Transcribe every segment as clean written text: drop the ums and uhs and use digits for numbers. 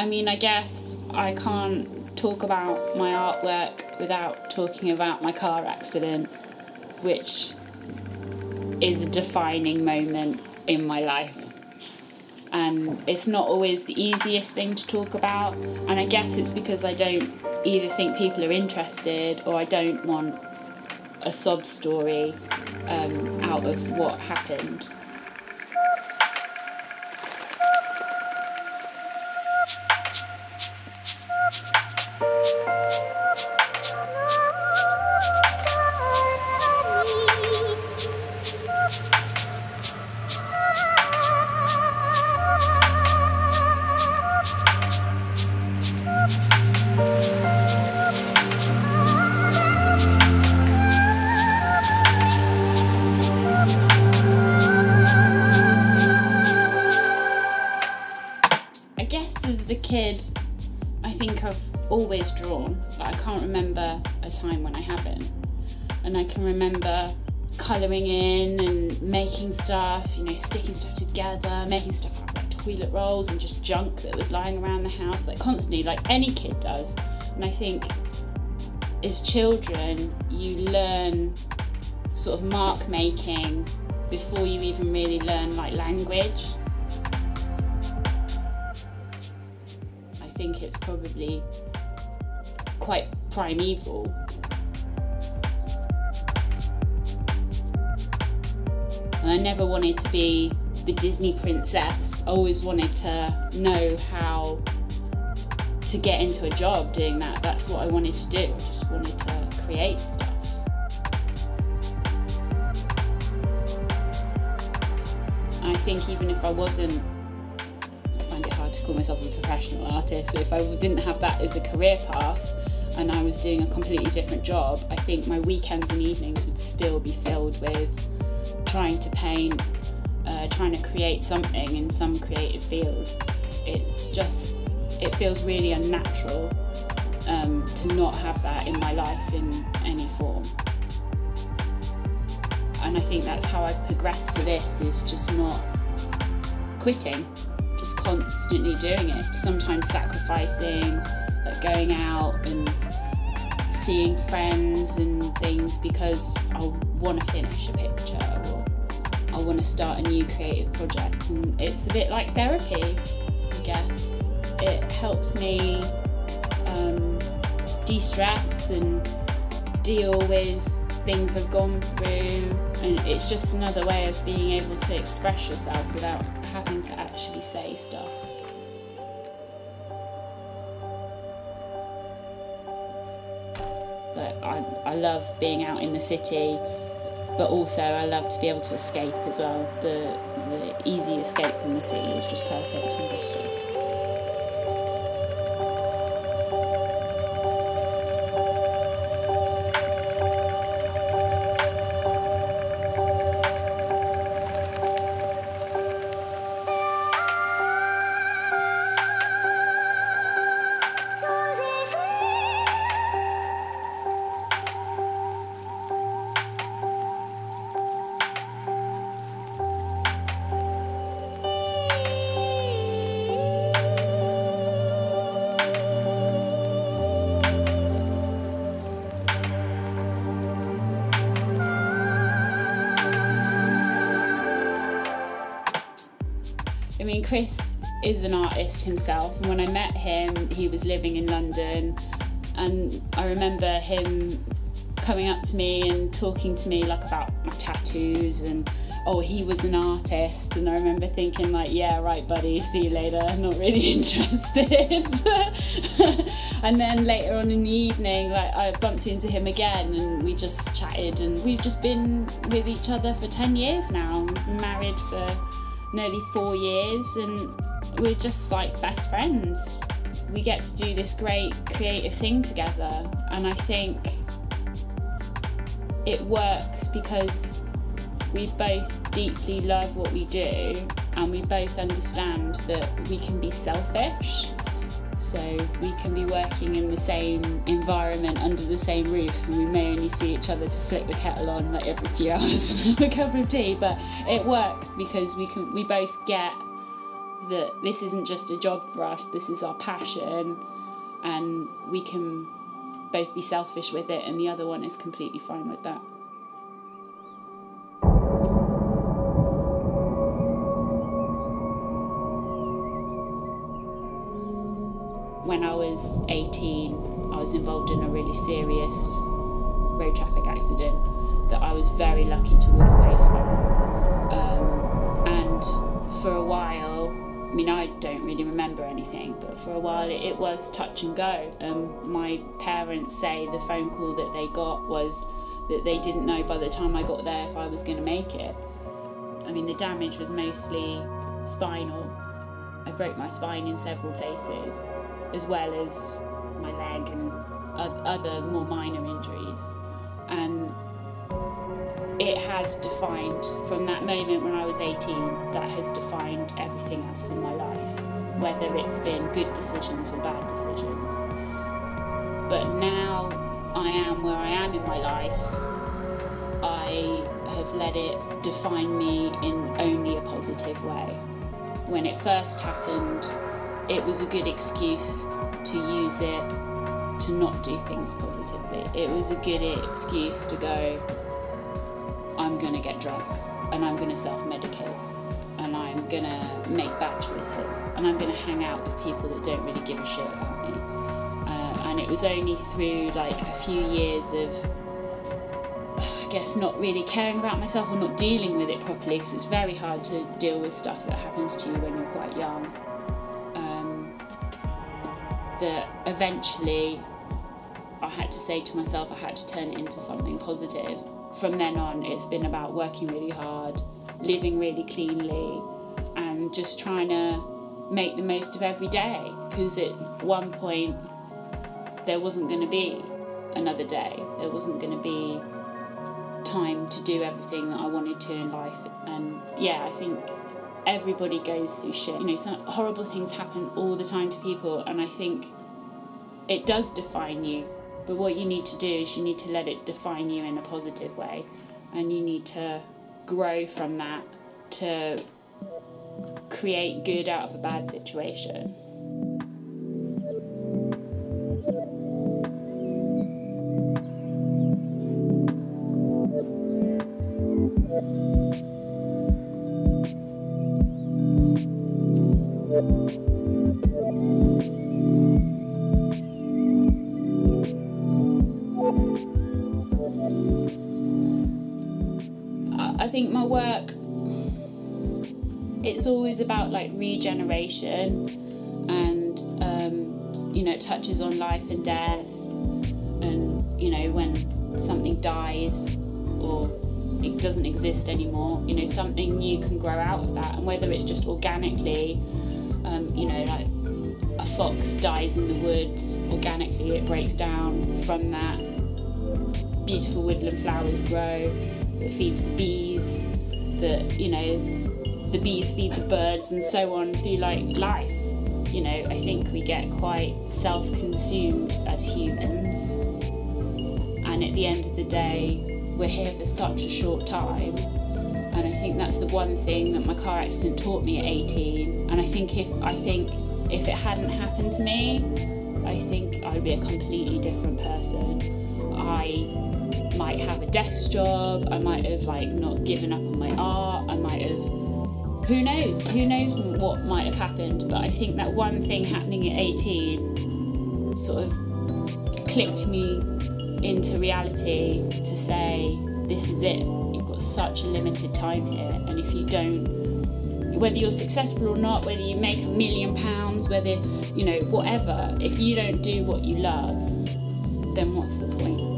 I mean, I guess I can't talk about my artwork without talking about my car accident, which is a defining moment in my life. And it's not always the easiest thing to talk about, and I guess it's because I don't either think people are interested, or I don't want a sob story out of what happened. As a kid, I think I've always drawn. Like, I can't remember a time when I haven't. And I can remember colouring in and making stuff, you know, sticking stuff together, making stuff out of like toilet rolls and just junk that was lying around the house, like constantly, like any kid does. And I think as children, you learn sort of mark making before you even really learn like language. I think it's probably quite primeval. And I never wanted to be the Disney princess. I always wanted to know how to get into a job doing that. That's what I wanted to do. I just wanted to create stuff. And I think even if I wasn't, I find it hard to call myself a professional artist, but if I didn't have that as a career path and I was doing a completely different job, I think my weekends and evenings would still be filled with trying to paint, trying to create something in some creative field. It feels really unnatural to not have that in my life in any form. And I think that's how I've progressed to this, is just not quitting, just constantly doing it, sometimes sacrificing, like going out and seeing friends and things because I want to finish a picture or I want to start a new creative project. And it's a bit like therapy, I guess. It helps me de-stress and deal with things I've gone through, and it's just another way of being able to express yourself without having to actually say stuff. Like, I love being out in the city, but also I love to be able to escape as well. The easy escape from the city is just perfect in Bristol. I mean, Chris is an artist himself, and when I met him, he was living in London, and I remember him coming up to me and talking to me like about my tattoos and he was an artist, and I remember thinking like, yeah, right buddy, see you later, I'm not really interested. And then later on in the evening, like, I bumped into him again and we just chatted, and we've just been with each other for 10 years now. We've been married for nearly 4 years, and we're just like best friends. We get to do this great creative thing together, and I think it works because we both deeply love what we do, and we both understand that we can be selfish. So we can be working in the same environment under the same roof, and we may only see each other to flick the kettle on like every few hours and have a cup of tea, but it works because we both get that this isn't just a job for us, this is our passion, and we can both be selfish with it, and the other one is completely fine with that. When I was 18, I was involved in a really serious road traffic accident that I was very lucky to walk away from. And for a while, I mean, I don't really remember anything, but for a while it was touch and go. My parents say the phone call that they got was that they didn't know by the time I got there if I was going to make it. I mean, the damage was mostly spinal. I broke my spine in several places, as well as my leg and other more minor injuries. And it has defined, from that moment when I was 18, that has defined everything else in my life, whether it's been good decisions or bad decisions. But now I am where I am in my life, I have let it define me in only a positive way. When it first happened, it was a good excuse to use it to not do things positively. It was a good excuse to go, I'm going to get drunk, and I'm going to self-medicate, and I'm going to make bad choices, and I'm going to hang out with people that don't really give a shit about me. And it was only through like a few years of, I guess, not really caring about myself or not dealing with it properly, because it's very hard to deal with stuff that happens to you when you're quite young, that eventually I had to say to myself I had to turn it into something positive. From then on, it's been about working really hard, living really cleanly, and just trying to make the most of every day, because at one point there wasn't going to be another day. There wasn't going to be time to do everything that I wanted to in life. And yeah, I think everybody goes through shit. You know, some horrible things happen all the time to people, and I think it does define you. But what you need to do is you need to let it define you in a positive way, and you need to grow from that to create good out of a bad situation. I think my work, it's always about like regeneration, and you know, it touches on life and death, and you know, when something dies or it doesn't exist anymore, you know, something new can grow out of that. And whether it's just organically, you know, like a fox dies in the woods, organically it breaks down, from that beautiful woodland flowers grow, that feeds the bees, that, you know, the bees feed the birds, and so on through like life. You know, I think we get quite self-consumed as humans, and at the end of the day we're here for such a short time. And I think that's the one thing that my car accident taught me at 18. And I think if it hadn't happened to me, I think I'd be a completely different person. I might have a desk job, I might have like not given up on my art, I might have, who knows what might have happened. But I think that one thing happening at 18 sort of clicked me into reality to say, this is it, you've got such a limited time here, and if you don't, whether you're successful or not, whether you make £1 million, whether, you know, whatever, if you don't do what you love, then what's the point?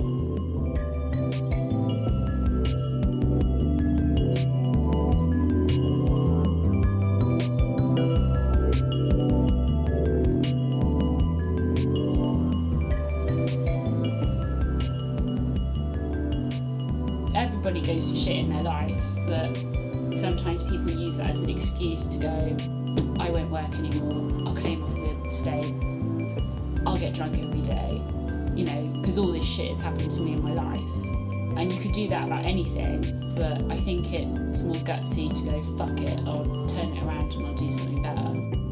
Everybody goes through shit in their life, but sometimes people use that as an excuse to go, I won't work anymore, I'll claim off the estate, I'll get drunk every day, you know, because all this shit has happened to me in my life. And you could do that about anything, but I think it's more gutsy to go, fuck it, I'll turn it around and I'll do something better.